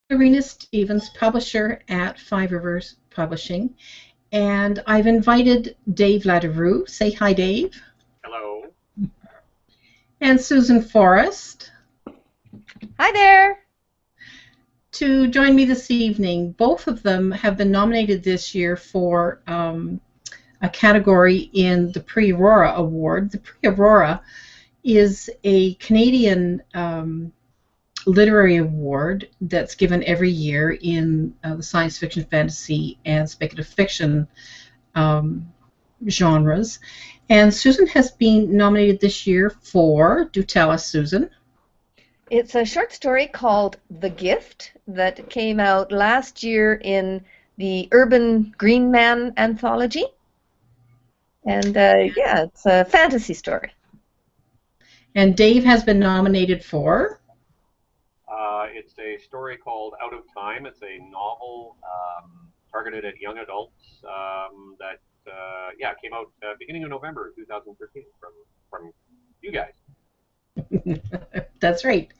Irina Stevens, publisher at Five Rivers Publishing, and I've invited Dave Laderoux. Say hi, Dave. Hello. And Susan Forrest Hi there. to join me this evening. Both of them have been nominated this year for a category in the Prix Aurora Award. The Prix Aurora is a Canadian literary award that's given every year in the science fiction, fantasy, and speculative fiction genres. And Susan has been nominated this year for, do tell us, Susan. It's a short story called The Gift that came out last year in the Urban Green Man anthology. And yeah, it's a fantasy story. And Dave has been nominated for? It's a story called Out of Time. It's a novel targeted at young adults that came out beginning of November 2013 from you guys. That's right.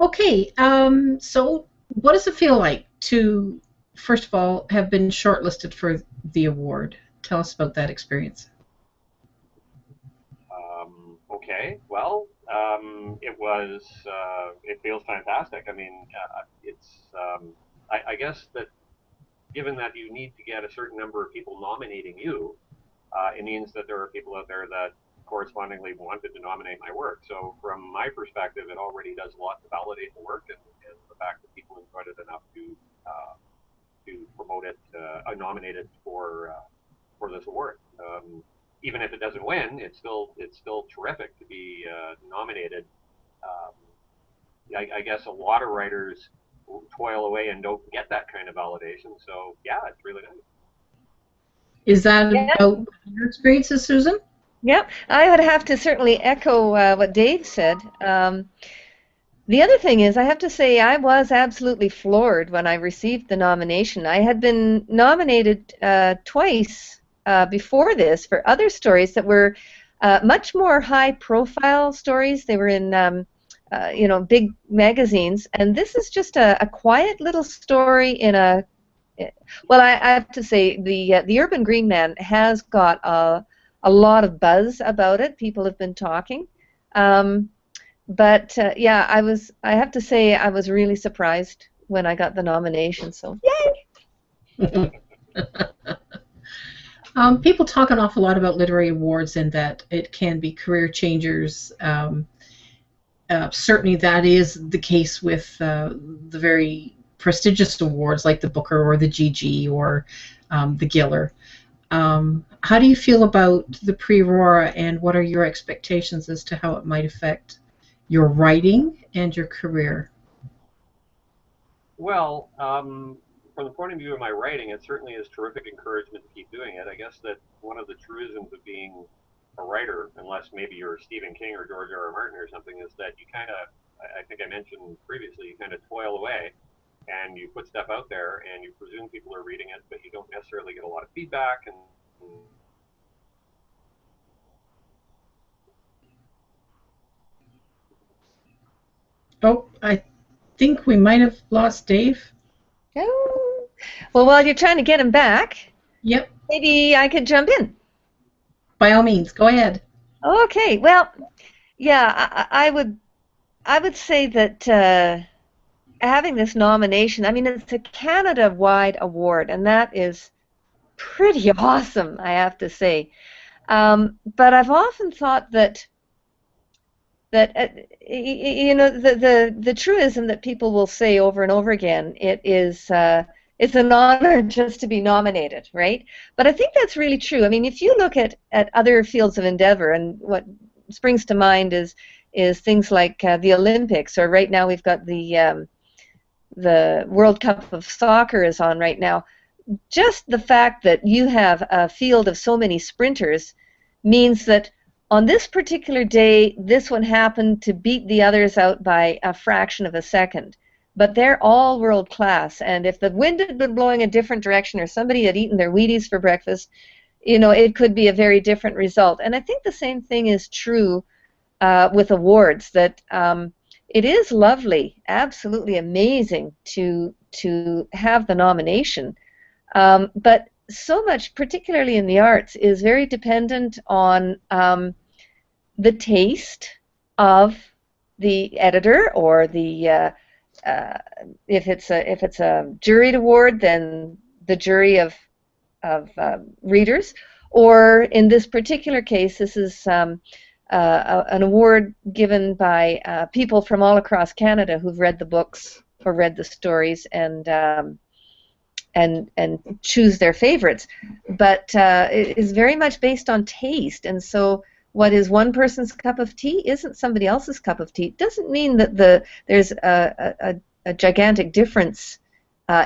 Okay, so what does it feel like to, first of all, have been shortlisted for the award? Tell us about that experience. Okay, well, it feels fantastic. I mean, I guess that given that you need to get a certain number of people nominating you, it means that there are people out there that correspondingly wanted to nominate my work. So from my perspective, it already does a lot to validate the work and the fact that people enjoyed it enough to promote it, nominate it for this award. Even if it doesn't win, it's still terrific to be nominated. I guess a lot of writers toil away and don't get that kind of validation. So yeah, it's really nice. Is that about your experiences, Susan? Yep, I would have to certainly echo what Dave said. The other thing is, I have to say, I was absolutely floored when I received the nomination. I had been nominated twice before this for other stories that were much more high-profile stories. They were in, big magazines, and this is just a quiet little story in a. Well, I have to say, the Urban Green Man has got a lot of buzz about it. People have been talking. But yeah, I have to say I was really surprised when I got the nomination, so yay! People talk an awful lot about literary awards and that it can be career changers. Certainly that is the case with the very prestigious awards like the Booker or the GG or the Giller. How do you feel about the Prix Aurora, and what are your expectations as to how it might affect your writing and your career? Well, from the point of view of my writing, it certainly is terrific encouragement to keep doing it. I guess that one of the truisms of being a writer, unless maybe you're Stephen King or George R. R. Martin or something, is that you kind of, I think I mentioned previously, you kind of toil away and you put stuff out there and you presume people are reading it, but you don't necessarily get a lot of feedback. And Oh, I think we might have lost Dave. Oh. Well, while you're trying to get him back, Yep. maybe I could jump in. By all means, go ahead. Okay. Well, yeah, I would say that having this nomination, I mean, it's a Canada-wide award, and that is pretty awesome, I have to say. But I've often thought that the truism that people will say over and over again, it's an honor just to be nominated, right? But I think that's really true. I mean, if you look at other fields of endeavor, and what springs to mind is things like the Olympics, or right now we've got the World Cup of Soccer is on right now. Just the fact that you have a field of so many sprinters means that on this particular day, this one happened to beat the others out by a fraction of a second. But they're all world class, and if the wind had been blowing a different direction or somebody had eaten their Wheaties for breakfast, it could be a very different result. And I think the same thing is true with awards, that it is lovely, absolutely amazing to have the nomination. But so much, particularly in the arts, is very dependent on the taste of the editor, or the if it's a juried award, then the jury of readers, or in this particular case, this is an award given by people from all across Canada who've read the books or read the stories, and choose their favorites. But it is very much based on taste, and so what is one person's cup of tea isn't somebody else's cup of tea. It doesn't mean that there's a gigantic difference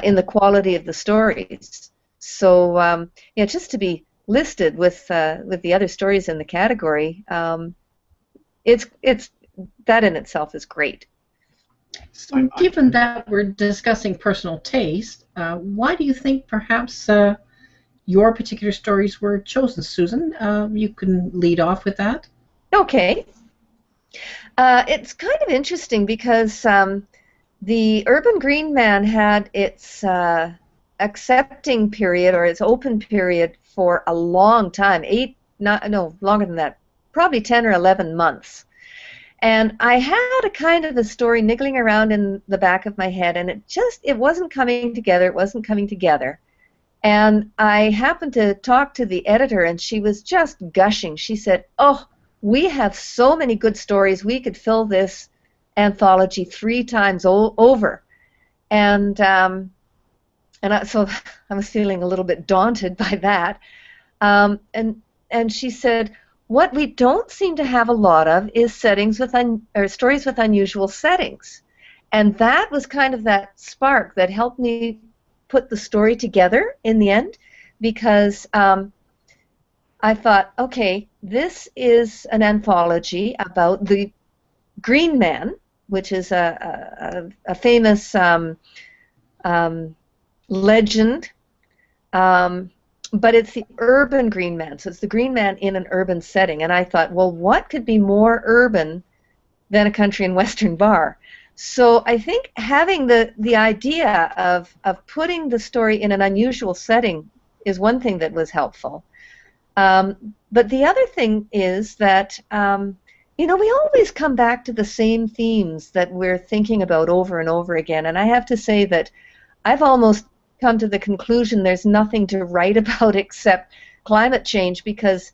in the quality of the stories. So yeah, just to be listed with the other stories in the category, it's that in itself is great. So, given that we're discussing personal taste, why do you think perhaps your particular stories were chosen, Susan? You can lead off with that. Okay. It's kind of interesting because the Urban Green Man had its accepting period, or its open period, for a long time, longer than that, probably 10 or 11 months. And I had a kind of a story niggling around in the back of my head, and it wasn't coming together. It wasn't coming together. And I happened to talk to the editor, and she was just gushing. She said, "Oh, we have so many good stories. We could fill this anthology 3 times over." And so I was feeling a little bit daunted by that. And she said, "What we don't seem to have a lot of is stories with unusual settings." And that was kind of that spark that helped me put the story together in the end, because I thought, okay, this is an anthology about the Green Man, which is a famous legend, but it's the urban Green Man, so it's the Green Man in an urban setting. And I thought, well, what could be more urban than a country and western bar? So I think having the idea of putting the story in an unusual setting is one thing that was helpful. But the other thing is that we always come back to the same themes that we're thinking about over and over again. And I have to say that I've almost come to the conclusion there's nothing to write about except climate change, because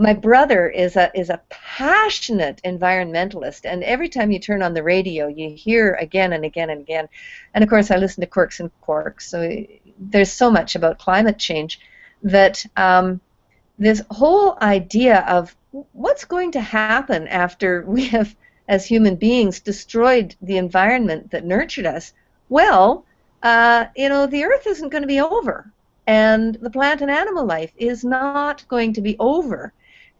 my brother is a passionate environmentalist, and every time you turn on the radio you hear again and again and again. And of course I listen to Quirks and Quarks, so there's so much about climate change that this whole idea of what's going to happen after we have, as human beings, destroyed the environment that nurtured us. Well, the earth isn't going to be over, and the plant and animal life is not going to be over.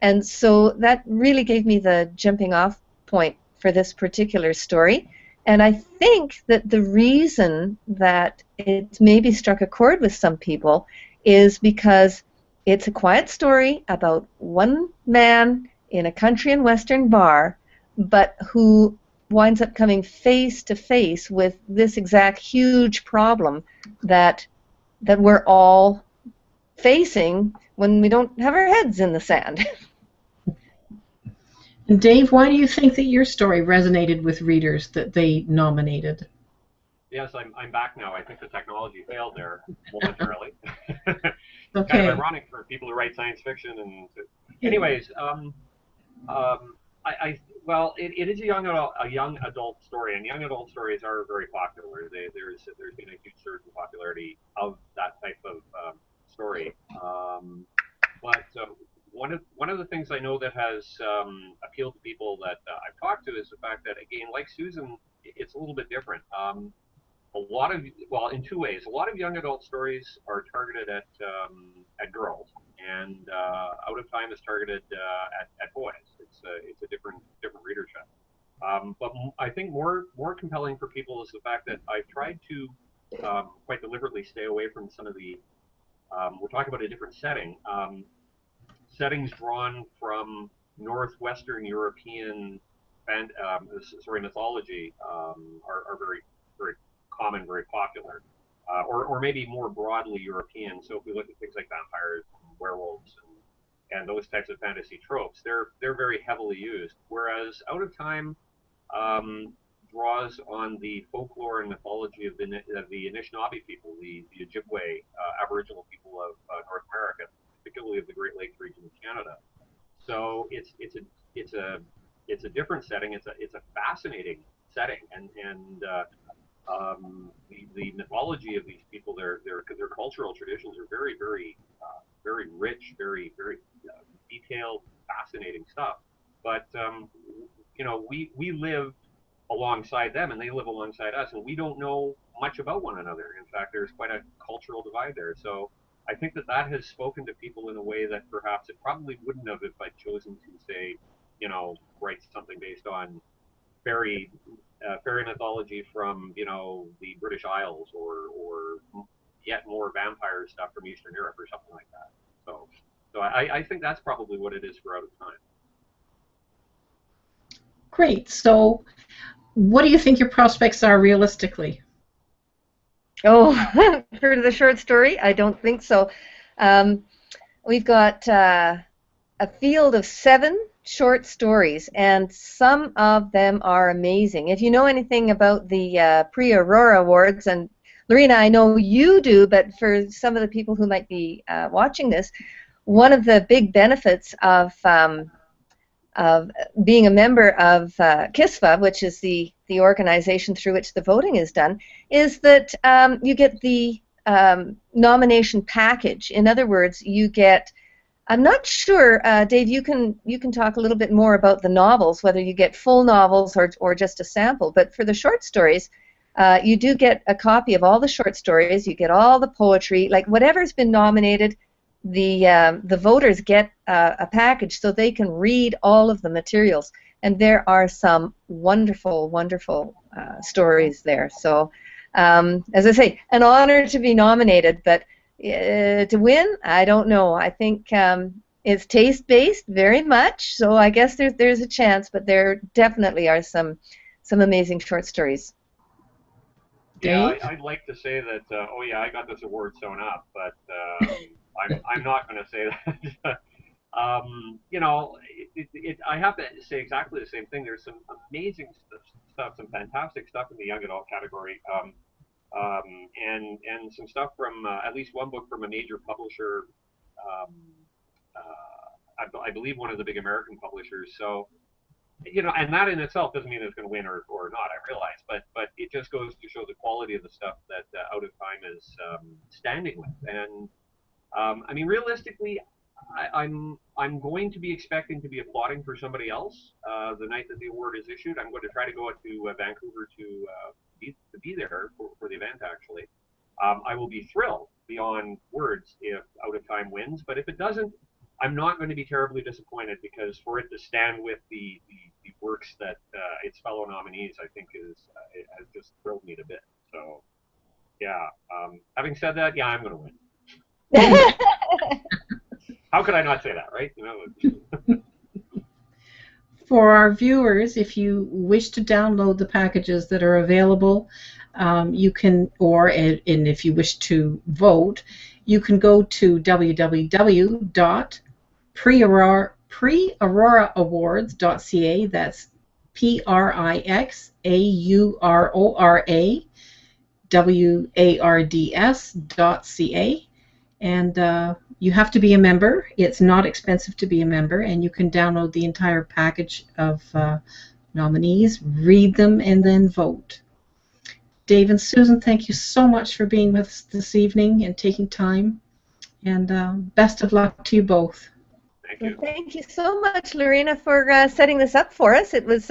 And so that really gave me the jumping off point for this particular story. And I think that the reason that it maybe struck a chord with some people is because it's a quiet story about one man in a country and western bar, but who winds up coming face to face with this exact huge problem that we're all facing when we don't have our heads in the sand. And Dave, why do you think that your story resonated with readers that they nominated? Yes, I'm back now. I think the technology failed there momentarily. Okay. Kind of ironic for people who write science fiction. And anyways, well, it is a young adult story, and young adult stories are very popular. There's been a huge surge in popularity of that type of story. But one of the things I know that has appealed to people that I've talked to is the fact that, again, like Susan, it's a little bit different. In 2 ways. A lot of young adult stories are targeted at girls, and Out of Time is targeted at boys. It's a different readership. But I think more compelling for people is the fact that I've tried to quite deliberately stay away from some of the we're talking about a different setting. Settings drawn from Northwestern European mythology are very, very common, very popular, or maybe more broadly European. So if we look at things like vampires, and werewolves, and those types of fantasy tropes, they're very heavily used. Whereas Out of Time draws on the folklore and mythology of the Anishinaabe people, the Ojibwe Aboriginal people of North America, particularly of the Great Lakes region of Canada. So it's a different setting. It's a fascinating setting, and the mythology of these people, their cultural traditions are very, very very rich, very, very detailed, fascinating stuff. But we live alongside them, and they live alongside us, and we don't know much about one another. In fact, there's quite a cultural divide there. So I think that has spoken to people in a way that perhaps it probably wouldn't have if I'd chosen to say, write something based on fairy mythology from the British Isles, or yet more vampire stuff from Eastern Europe or something like that. So I think that's probably what it is for Out of Time. Great. So what do you think your prospects are realistically? Oh, for the short story, I don't think so. We've got a field of 7 short stories, and some of them are amazing. If you know anything about the Prix Aurora Awards, and Lorena, I know you do, but for some of the people who might be watching this, one of the big benefits of being a member of KISFA, which is the organization through which the voting is done, is that you get the nomination package. In other words, you get, I'm not sure, Dave, you can talk a little bit more about the novels, whether you get full novels or just a sample, but for the short stories, you do get a copy of all the short stories, you get all the poetry, like whatever's been nominated, the voters get a package so they can read all of the materials, and there are some wonderful, wonderful stories there. So, as I say, an honor to be nominated, but to win, I don't know. I think it's taste-based very much, so I guess there's a chance, but there definitely are some amazing short stories. Yeah, I'd like to say that, oh yeah, I got this award sewn up, but I'm not going to say that. I have to say exactly the same thing. There's some amazing stuff, some fantastic stuff in the young adult category, and some stuff from at least one book from a major publisher. I believe one of the big American publishers. So, and that in itself doesn't mean it's going to win or not. I realize, but it just goes to show the quality of the stuff that Out of Time is standing with. And I mean, realistically, I'm going to be expecting to be applauding for somebody else the night that the award is issued. I'm going to try to go out to Vancouver to be there for the event. Actually, I will be thrilled beyond words if Out of Time wins. But if it doesn't, I'm not going to be terribly disappointed, because for it to stand with the works that its fellow nominees, I think it has just thrilled me to bits. So, yeah. Having said that, yeah, I'm going to win. How could I not say that, right? For our viewers, if you wish to download the packages that are available, you can, and if you wish to vote, you can go to www.prixauroraawards.ca. That's PRIXAURORAWARDS.ca. And you have to be a member. It's not expensive to be a member, and you can download the entire package of nominees, read them, and then vote. Dave and Susan, thank you so much for being with us this evening and taking time, and best of luck to you both. Thank you. Well, thank you so much, Lorena, for setting this up for us. It was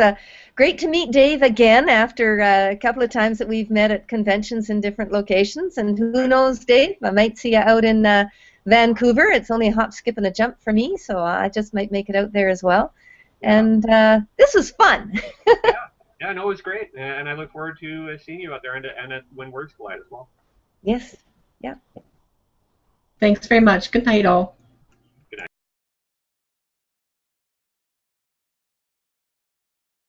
great to meet Dave again after a couple of times that we've met at conventions in different locations. And who knows, Dave, I might see you out in Vancouver. It's only a hop, skip, and a jump for me, so I just might make it out there as well. And this was fun. Yeah, no, it was great, and I look forward to seeing you out there and when words collide as well. Yes, yeah. Thanks very much. Good night, all.